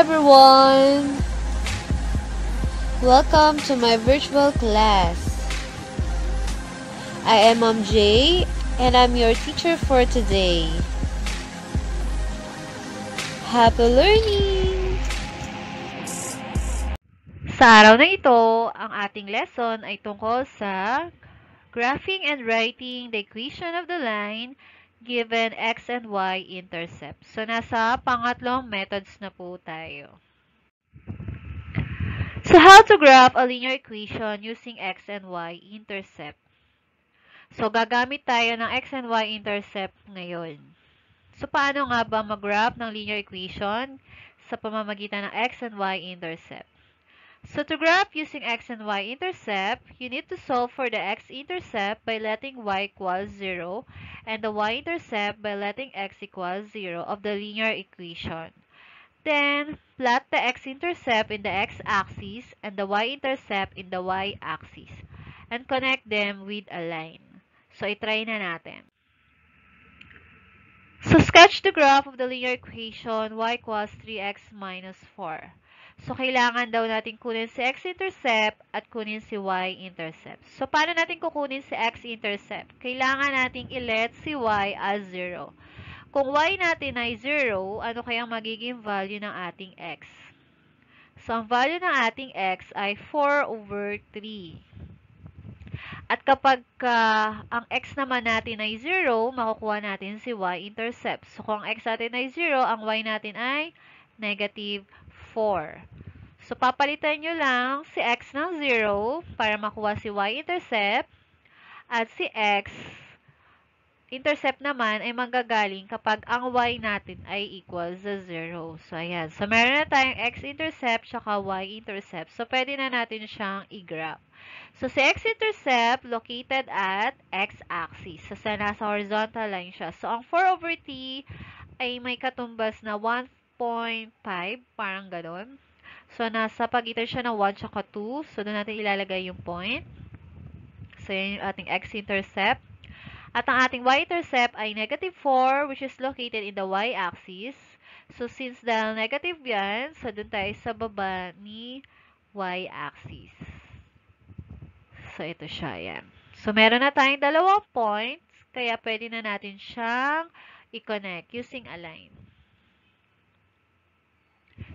everyone! Welcome to my virtual class. I am Ma'am J and I'm your teacher for today. Happy learning! Sa araw na ito, ang ating lesson ay tungkol sa graphing and writing the equation of the line given x and y intercept. So, nasa pangatlong methods na po tayo. So, how to graph a linear equation using x and y intercept. So, gagamit tayo ng x and y intercept ngayon. So, paano nga ba mag-graph ng linear equation sa pamamagitan ng x and y intercept? So, to graph using x and y intercept, you need to solve for the x-intercept by letting y equals 0 and the y-intercept by letting x equals 0 of the linear equation. Then, plot the x-intercept in the x-axis and the y-intercept in the y-axis and connect them with a line. So, itry na natin. So, sketch the graph of the linear equation y equals 3x minus 4. So, kailangan daw natin kunin si x-intercept at kunin si y-intercept. So, paano natin kukunin si x-intercept? Kailangan nating i-let si y as 0. Kung y natin ay 0, ano kayang magiging value ng ating x? So, ang value ng ating x ay 4/3. At kapag ang x naman natin ay 0, makukuha natin si y-intercept. So, kung ang x natin ay 0, ang y natin ay negative 4. So, papalitan nyo lang si x ng 0 para makuha si y-intercept at si x-intercept naman ay manggagaling kapag ang y natin ay equals sa 0. So, ayan. So, meron na tayong x-intercept tsaka y-intercept. So, pwede na natin siyang i-graph. So, si x-intercept located at x-axis. So, nasa horizontal line siya. So, ang 4/t ay may katumbas na 1.5, parang ganon. So, nasa pagitan siya ng 1 tsaka 2. So, doon natin ilalagay yung point. So, yun yung ating x-intercept. At ang ating y-intercept ay negative 4, which is located in the y-axis. So, since dahil negative yan, so doon tayo sa baba ni y-axis. So, ito siya, yan. So, meron na tayong dalawang points, kaya pwede na natin siyang i-connect using a line.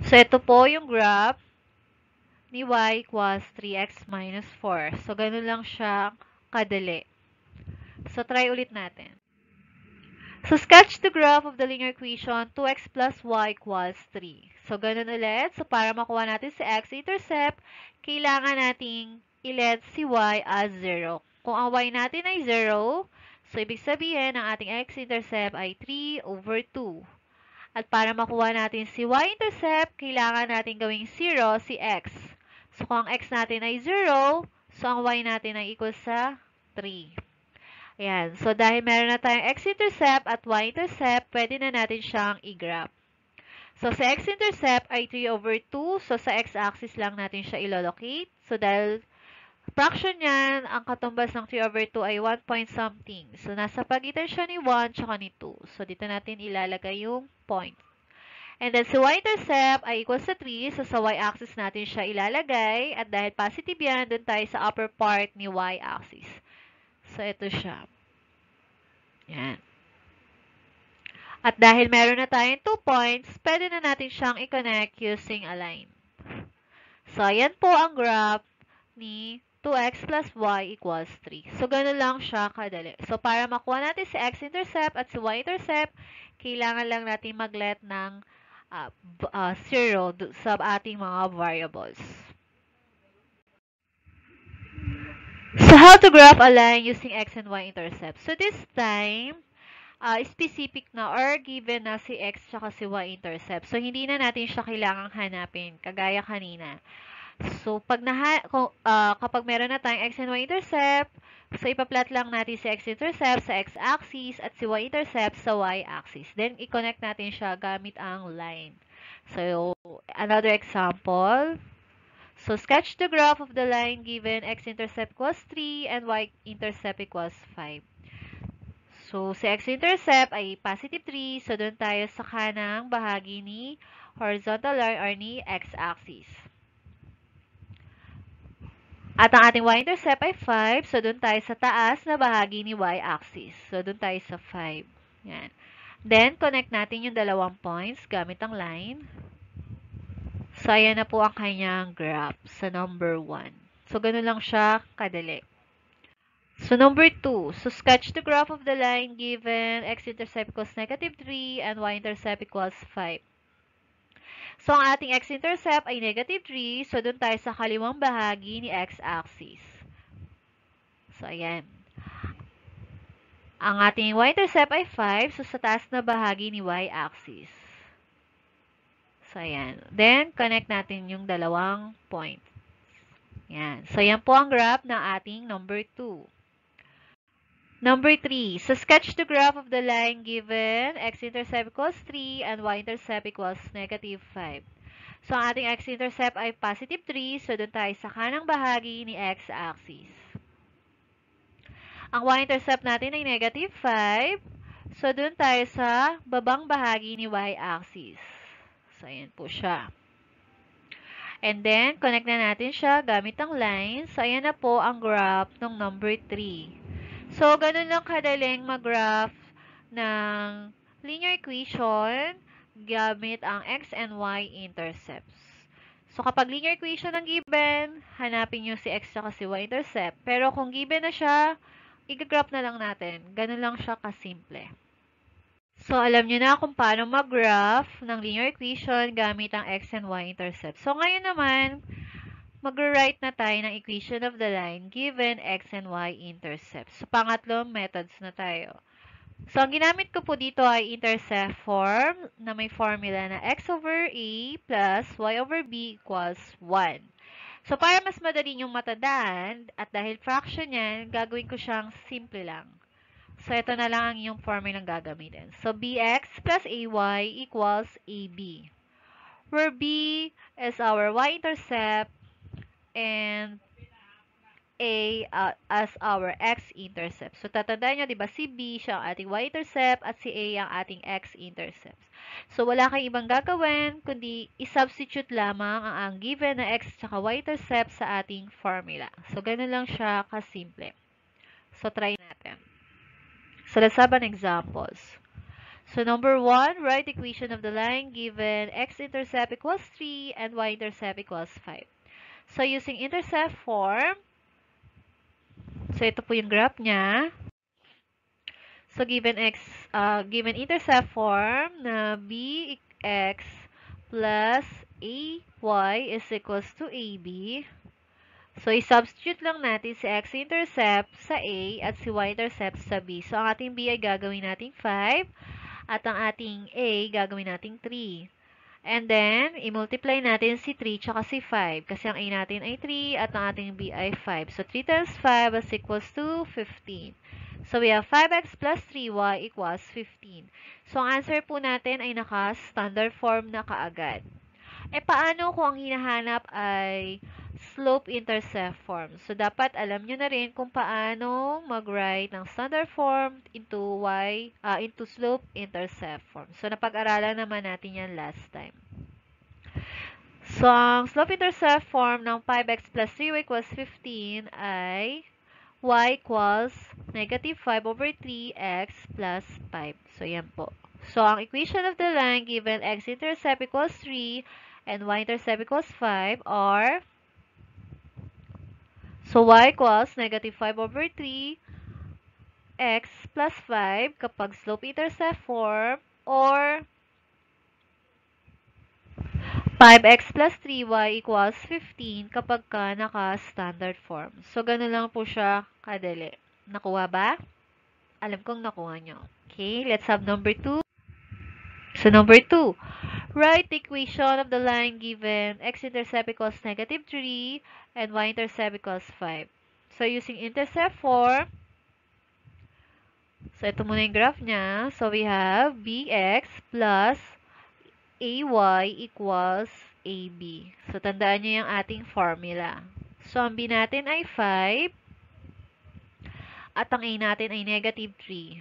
So, ito po yung graph ni y equals 3x minus 4. So, ganun lang siya kadali. So, try ulit natin. So, sketch the graph of the linear equation 2x plus y equals 3. So, ganun ulit. So, para makuha natin si x-intercept, kailangan nating i-let si y as 0. Kung ang y natin ay 0, so, ibig sabihin, ang ating x-intercept ay 3/2. At para makuha natin si y-intercept, kailangan natin gawing 0 si x. So, kung ang x natin ay 0, so ang y natin ay equal sa 3. Ayan. So, dahil meron na tayong x-intercept at y-intercept, pwede na natin siyang i-graph. So, sa x-intercept ay 3/2. So, sa x-axis lang natin siya ilolocate. So, dahil fraction yan, ang katumbas ng 3/2 ay 1 point something. So, nasa pagitan siya ni 1 tsaka ni 2. So, dito natin ilalagay yung point. And then, si y-intercept ay equal sa 3. So, sa y-axis natin siya ilalagay. At dahil positive yan, dun tayo sa upper part ni y-axis. So, ito siya. Yan. At dahil meron na tayong 2 points, pwede na natin siyang i-connect using a line. So, ayan po ang graph ni 2x plus y equals 3. So, ganun lang siya kadali. So, para makuha natin si x-intercept at si y-intercept, kailangan lang natin mag-let ng 0 sa ating mga variables. So, how to graph a line using x and y-intercept? So, this time, specific na or given na si x tsaka si y-intercept. So, hindi na natin siya kailangang hanapin, kagaya kanina. So, kapag meron na tayong x and y-intercept, so, ipa-plot lang natin si x-intercept sa x-axis at si y-intercept sa y-axis. Then, i-connect natin siya gamit ang line. So, another example. So, sketch the graph of the line given x-intercept equals 3 and y-intercept equals 5. So, si x-intercept ay positive 3. So, doon tayo sa kanang bahagi ni horizontal line or ni x-axis. At ang ating y-intercept ay 5, so doon tayo sa taas na bahagi ni y-axis. So doon tayo sa 5. Yan. Then, connect natin yung dalawang points gamit ang line. So, ayan na po ang kanyang graph sa number 1. So, ganun lang siya kadali. So, number 2. So, sketch the graph of the line given x-intercept equals negative 3 and y-intercept equals 5. So, ang ating x-intercept ay negative 3. So, doon tayo sa kaliwang bahagi ni x-axis. So, ayan. Ang ating y-intercept ay 5. So, sa taas na bahagi ni y-axis. So, ayan. Then, connect natin yung dalawang points. Yan. So, yan po ang graph ng ating number 2. Number 3. So, sketch the graph of the line given x-intercept equals 3 and y-intercept equals negative 5. So, ang ating x-intercept ay positive 3. So, doon tayo sa kanang bahagi ni x-axis. Ang y-intercept natin ay negative 5. So, doon tayo sa babang bahagi ni y-axis. So, ayan po siya. And then, connect na natin siya gamit ang line. So, ayan na po ang graph ng number 3. So, ganun lang kadaling mag-graph ng linear equation gamit ang x and y intercepts. So, kapag linear equation ang given, hanapin nyo si x at si y intercept. Pero kung given na siya, i-graph na lang natin. Ganun lang siya kasimple. So, alam nyo na kung paano mag-graph ng linear equation gamit ang x and y intercept. So, ngayon naman, mag-write na tayo ng equation of the line given x and y intercept. So, pangatlong methods na tayo. So, ang ginamit ko po dito ay intercept form na may formula na x over a plus y over b equals 1. So, para mas madali nyong matandaan, at dahil fraction yan, gagawin ko siyang simple lang. So, ito na lang ang inyong formulang gagamitin. So, bx plus ay equals ab. Where b is our y-intercept and a as our x-intercept. So, tatandaan nyo, di ba, si b siya ang ating y-intercept at si a ang ating x-intercept. So, wala kang ibang gagawin, kundi i-substitute lamang ang given na x at y-intercept sa ating formula. So, ganun lang siya kasimple. So, try natin. So, let's have an examples. So, number 1, write equation of the line given x-intercept equals 3 and y-intercept equals 5. So, using intercept form, so ito po yung graph niya. So, given intercept form na bx plus ay is equals to ab. So, i-substitute lang natin si x-intercept sa a at si y-intercept sa b. So, ang ating b ay gagawin natin 5 at ang ating a gagawin natin 3. And then, i-multiply natin si 3 tsaka si 5 kasi ang a natin ay 3 at ang ating b ay 5. So, 3 times 5 is equals to 15. So, we have 5x plus 3y equals 15. So, ang answer po natin ay naka-standard form na kaagad. Paano kung ang hinahanap ay slope-intercept form? So, dapat alam nyo na rin kung paano mag-write ng standard form into slope-intercept form. So, napag-aralan naman natin yan last time. So, ang slope-intercept form ng 5x plus 3y equals 15 ay y equals negative 5 over 3x plus 5. So, yan po. So, ang equation of the line given x-intercept equals 3 and y-intercept equals 5 are, so y equals negative 5 over 3 x plus 5 kapag slope-intercept form or 5x plus 3y equals 15 kapag ka naka-standard form. So, ganun lang po siya kadali. Nakuha ba? Alam kong nakuha nyo. Okay, let's have number 2. So, number 2. Write the equation of the line given x-intercept equals negative 3 and y-intercept equals 5. So, using intercept form, so ito muna yung graph niya. So, we have bx plus ay equals ab. So, tandaan nyo yung ating formula. So, ang b natin ay 5 at ang a natin ay negative 3.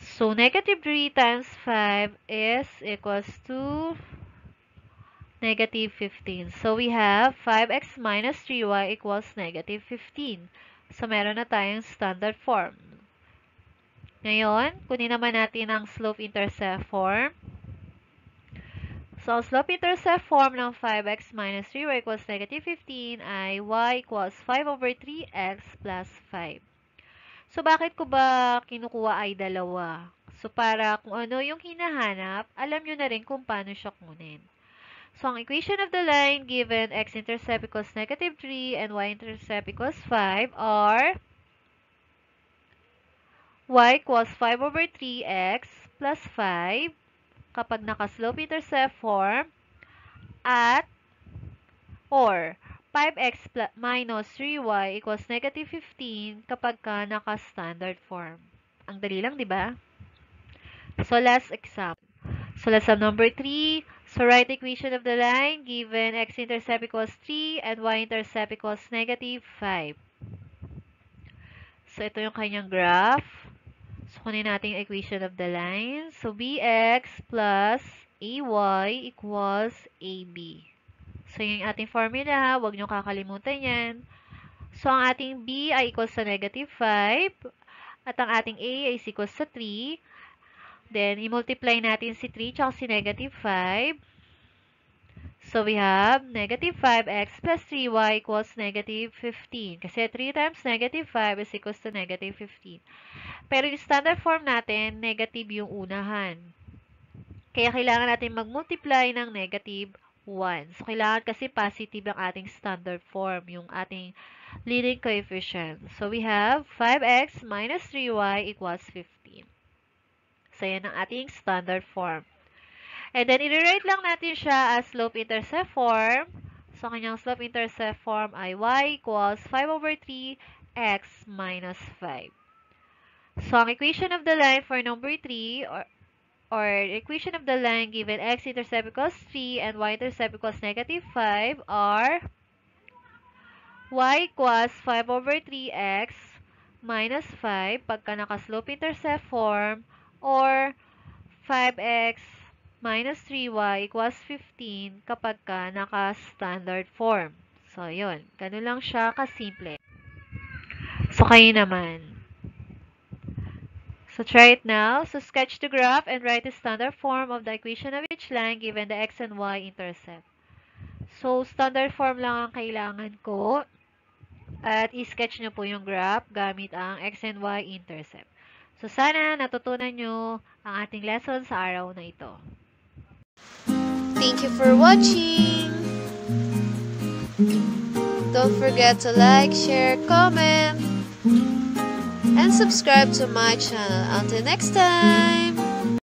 So, negative 3 times 5 is equals to negative 15. So, we have 5x minus 3y equals negative 15. So, meron na tayong standard form. Ngayon, kunin naman natin ang slope-intercept form. So, ang slope-intercept form ng 5x minus 3y equals negative 15 ay y equals 5 over 3x plus 5. So, bakit ko ba kinukuha ay dalawa? So, para kung ano yung hinahanap, alam nyo na rin kung paano siya kunin. So, ang equation of the line given x-intercept equals negative 3 and y-intercept equals 5 are y equals 5 over 3x plus 5 kapag naka-slope-intercept form at or 5x minus 3y equals negative 15 kapag ka naka-standard form. Ang dali lang, di ba? So, last example. So, let's have number 3. So, write the equation of the line given x-intercept equals 3 and y-intercept equals negative 5. So, ito yung kanyang graph. So, kunin natin yung equation of the line. So, bx plus ay equals ab. So, yun yung ating formula. Huwag nyo kakalimutan yan. So, ang ating b ay equals sa negative 5. At ang ating a ay equals sa 3. Then, i-multiply natin si 3 tsaka si negative 5. So, we have negative 5x plus 3y equals negative 15. Kasi 3 times negative 5 is equals to negative 15. Pero yung standard form natin, negative yung unahan. Kaya kailangan natin mag-multiply ng negative 1. So, kailangan kasi positive ang ating standard form, yung ating leading coefficient. So, we have 5x minus 3y equals 15. So, yan ang ating standard form. And then, i-rewrite lang natin siya as slope-intercept form. So, kanyang slope-intercept form ay y equals 5 over 3x minus 5. So, ang equation of the line for number 3 or equation of the line given x-intercept equals 3 and y-intercept equals negative 5 are y equals 5 over 3x minus 5 pagka naka-slope-intercept form or 5x minus 3y equals 15 kapag ka naka-standard form. So, yun. Ganun lang siya kasimple. So, kayo naman. So, try it now. So, sketch the graph and write the standard form of the equation of each line given the x and y intercept. So, standard form lang ang kailangan ko. At i-sketch nyo po yung graph gamit ang x and y intercept. So, sana natutunan nyo ang ating lesson sa araw na ito. Thank you for watching. Don't forget to like, share, comment, and subscribe to my channel. Until next time!